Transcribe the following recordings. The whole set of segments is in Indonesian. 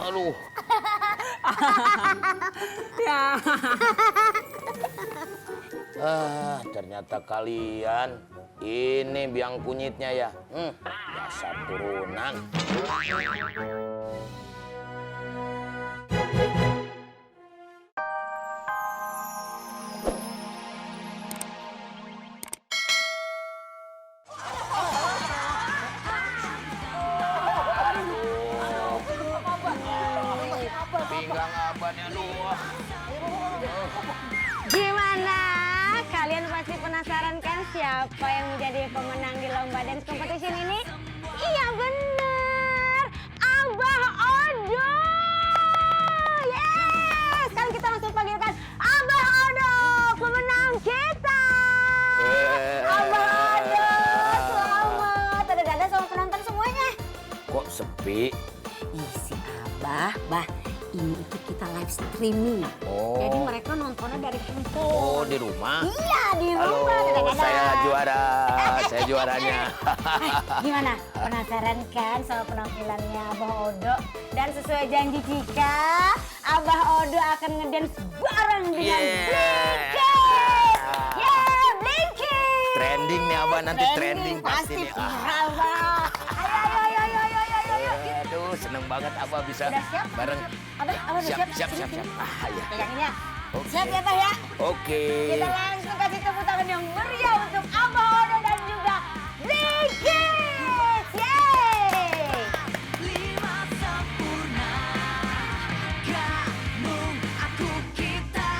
Aduh. Ya. Ternyata kalian ini biang kunyitnya ya. Dasar turunan. Pinggang abahnya dua. Gimana? Kalian pasti penasaran kan siapa yang menjadi pemenang di lomba dance competition ini? Iya bener, Abah Odo. Yes, sekarang kita langsung panggilkan Abah Odo, pemenang kita. Abah Odo, selamat. Dadah-dadah sama penonton semuanya. Kok sepi? Ih, si Abah, ini itu kita live streaming. Oh. Jadi mereka nontonnya dari handphone. Oh, di rumah? Iya, di Halo, rumah. Dadah-dadah. saya juara. Saya juaranya. Gimana? Penasaran kan sama penampilannya Abah Odo? Dan sesuai janji Cika, Abah Odo akan ngedance bareng dengan Blinky. Yeah, Blinky. Trending nih Abah, nanti trending pasti nih. viral, Bang. Ayo. Aduh, seneng banget Abah bisa Udah siap? bareng. Abah udah siap? Siap. Sini. Ya. Pegangin ya. Oke. Siap ya, Bah ya? Oke. Kita langsung kasih tepuk tangan yang meriah untuk Abah Odo dan juga Blinky. Yeay! Lima sempurna, kamu, aku, kita,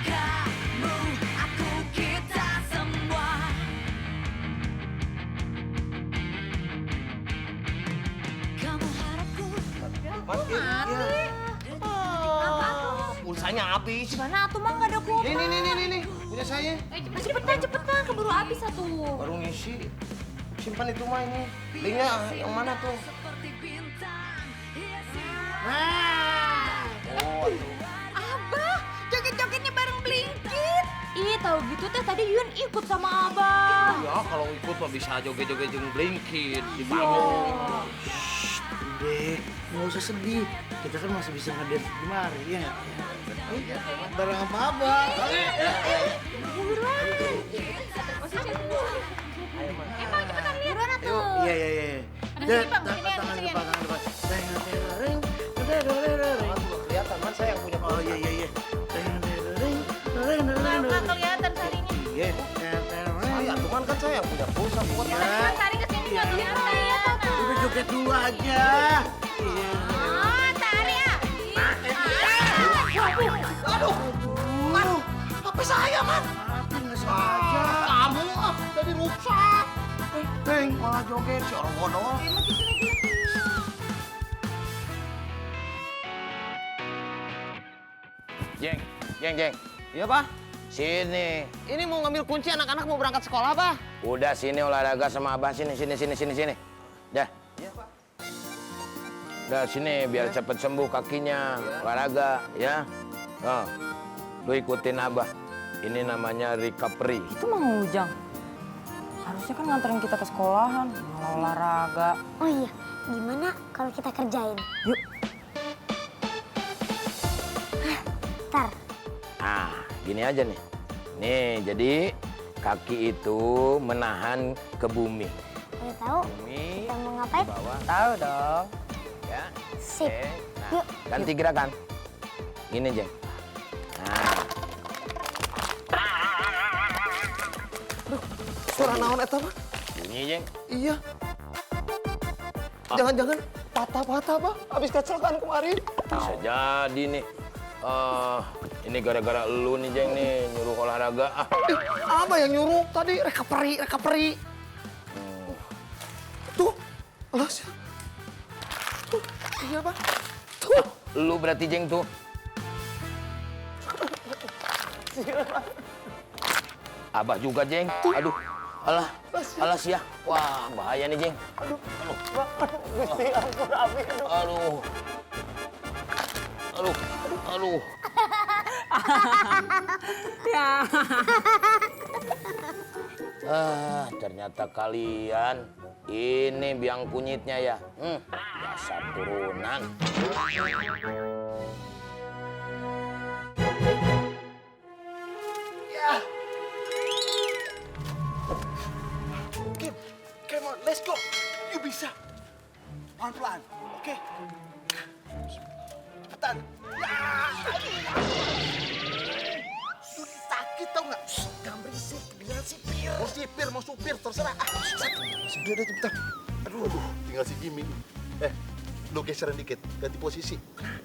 kamu, aku, kita semua. Kamu harapku. Pulsanya habis. Mana tuh mah nggak ada kuota. Nih, punya saya. Cepetan, keburu habis satu. Baru ngisi. Simpan itu mah ini. Linknya yang mana tuh? Seperti bintang, hiasi. Oh, aduh. Abah, joget-jogetnya bareng Blinkit. Ih, tahu gitu teh tadi Yun ikut sama Abah. Ya kalau ikut mah bisa joget-joget jeung Blinkin di panggung. Dek, nggak usah sedih. Kita kan masih bisa ngedance di mari ya. Bareng sama Abah. Buruan atuh. Iya. Tangan depan. Kelihatan man saya yang punya. Oh iya. Nggak kelihatan sarinya. Iya. Saya cuman kan saya yang punya pulsa buat Sari kesini nggak kelihatan. Udah joget dulu aja. Iya. Oh, Sari ya. Aduh, HP saya, Man. Nggak sengaja. Kamu, tadi rusak. Teng, malah joget si orang bodoh. Jeng. Iya, Pak. Sini. Ini mau ngambil kunci anak-anak mau berangkat sekolah, Pak. Udah sini olahraga sama Abah sini. Dah. Iya, Pak. Udah sini biar cepet sembuh kakinya. Olahraga ya. Oh. Lu ikutin Abah. Ini namanya recovery. Itu Mang Ujang. Harusnya kan nganterin kita ke sekolahan, malah olahraga. Oh iya, gimana kalau kita kerjain? Yuk. Ntar. Gini aja nih. Nih, jadi kaki itu menahan ke bumi. Udah tahu Bumi kita mau ngapain? bawah Tahu dong. ya. Sip. Oke. Nah, Yuk. ganti gerakan. Gini, Jeng. Nah, Suara naon eta, Pak? bunyi, Jeng. Iya. Jangan-jangan patah-patah, Pak. Habis kecelakaan kemarin. Bisa jadi nih. Ini gara-gara lu nih, Jeng nih, nyuruh olahraga. Apa yang nyuruh tadi? Recovery. Tuh. Alas. Tuh. Iya, Pak. Tuh. Lu berarti, Jeng, tuh. Abah juga, Jeng. Aduh. Alah ya. Wah, bahaya nih, Jeng. Gusti ampun, Abi. Aduh. Ya. Ternyata kalian Ini biang kunyitnya ya. Dasar turunan. Kim, come on, let's go. You bisa. Pelan-pelan, oke? Cepetan. Sudah sakit tau nggak? Jangan berisik, biar sipir. Mau supir, terserah. Sudah, cepetan. Aduh, tinggal si Jimmy. Lu geseran dikit, ganti posisi.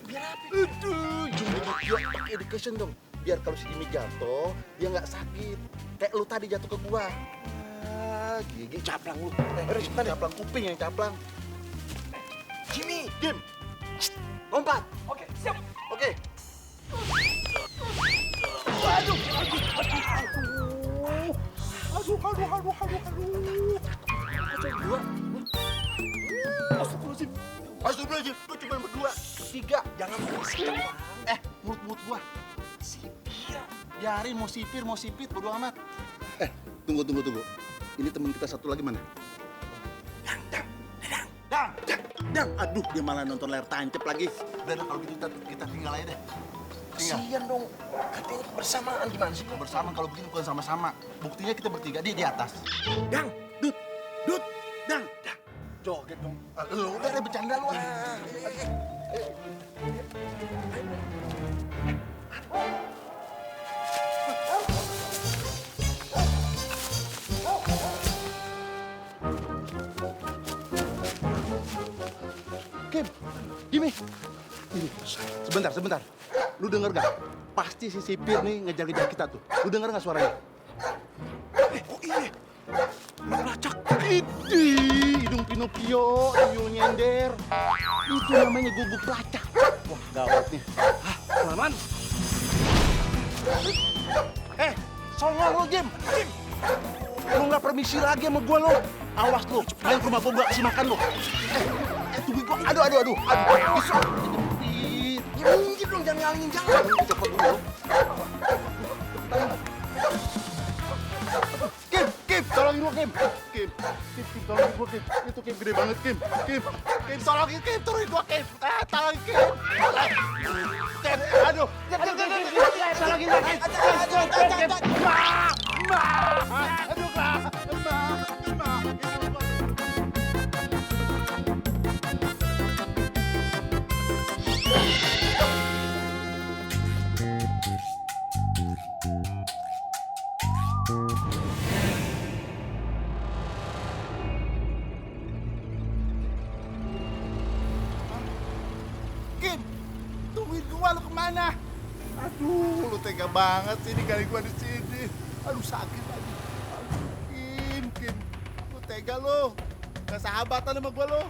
Biar apa? Aduh, Jimmy dia pakai education dong. Biar kalau si Jimmy jatuh, dia nggak sakit. Kayak lu tadi jatuh ke gua. Gigi caplang lu. Cepetan, caplang kuping yang caplang. Jimmy, Jim. Lompat. Oke, siap. Oke. Aduh. Astagfirullahaladzim. Lu cuma berdua. Tiga. Jangan berisik. Mulut gua. Sipir. Biarin mau sipit, bodo amat. Tunggu. Ini teman kita satu lagi mana? Dang. Aduh, dia malah nonton layar tancap lagi. Udah, kalau gitu kita tinggal aja deh. Kasian dong. Katanya kebersamaan gimana sih? Kebersamaan kalau begini bukan sama-sama. Buktinya kita bertiga, dia di atas. Dang, Dut, Dang. Joget dong. Udah deh, bercanda lu. Kim, Jimmy. Ini, sebentar. Lu denger gak? Pasti si sipir nih ngejar-ngejar kita tuh. Lu denger gak suaranya? Oh iya. Melacak. Hidung Pinocchio, tuyul nyender. Itu namanya guguk pelacak. Wah, gawat nih. Kelamaan. Songong lu, Jim. Lu nggak permisi lagi sama gua, lo. Awas lu, main ke rumah gua kasih makan lu. Tunggu gua. Aduh. Bisa. Ya minggir dong, jangan ngalingin jalan. Cepet dulu. Kim, tolongin gua, Kim. Kim, tolongin gua, Kim. Itu Kim gede banget, Kim. Kim, tolongin gua, Kim. Tolongin, Kim. Kim, aduh. Tolongin gua, Kim. Aduh, Kim, tungguin gua, lu kemana? Aduh, lu tega banget sih ninggalin gua di sini. Aduh, sakit lagi. Kim, lu tega lu. Gak sahabatan sama gua lu.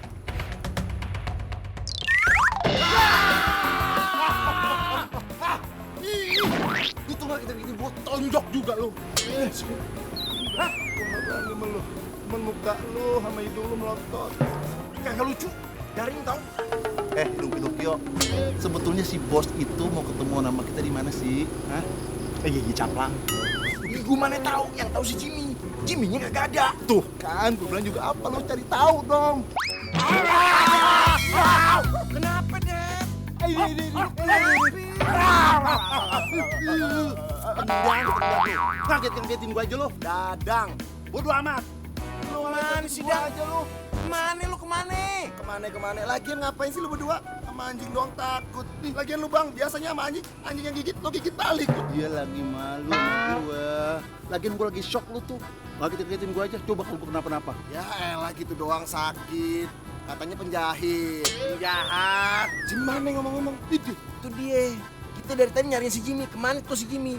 Itu nggak kita bikin gua tonjok juga lu. Hah? Gua nggak berani sama lu. Cuman muka lu sama hidung lu melotot. Kagak lucu. Garing tau. Hidung Pinocchio. Sebetulnya si bos itu mau ketemu sama kita di mana sih? Hah? Iya, caplang. Gue mana tahu, yang tahu si Jimmy. Jimmy-nya kagak ada. Tuh kan, gue bilang juga apa, lo cari tahu dong. Kenapa, Dad? Kaget-kagetin gue aja lo. Dadang, bodo amat. Lo mana sih, Dad? Kemana lu, kemana? Lagian ngapain sih lu berdua? Sama anjing doang takut. Nih, lagian lu bang, biasanya sama anjing yang gigit, lo gigit balik. Dia lagi malu sama gua. Lagian gua lagi shock lu tuh. Ngagetin gua aja, coba kalau gua kenapa-napa. Ya elah gitu doang sakit. Katanya penjahit. Penjahat. Gimana ngomong-ngomong? Itu dia. Kita dari tadi nyariin si Jimmy. Kemana tuh si Jimmy?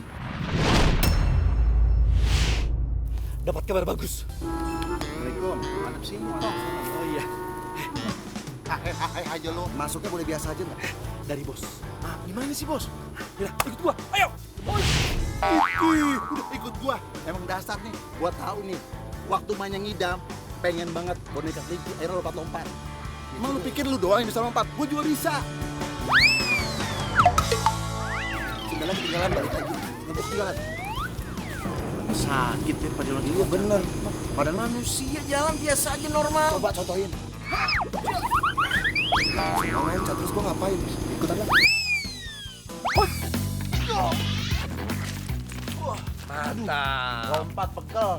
Dapat kabar bagus. Assalamualaikum. Mana sih? Oh iya. Hai aja lo. Masuknya boleh biasa aja nggak? Dari bos. Gimana sih bos? Ya, ikut gua. Ayo. Udah ikut gua. Emang dasar nih. Gua tahu nih. Waktu mainnya ngidam, pengen banget boneka kelinci akhirnya lompat-lompat. Emang lu pikir lu doang yang bisa lompat? Gua juga bisa. Tinggal lagi tinggalan balik lagi. Ngebuk tinggalan. Sakit ya pada lagi. Iya bener. Padahal manusia jalan biasa aja normal. Coba contohin. Loncat terus gua ngapain? Ikutan lah. Mantap. Lompat pegel.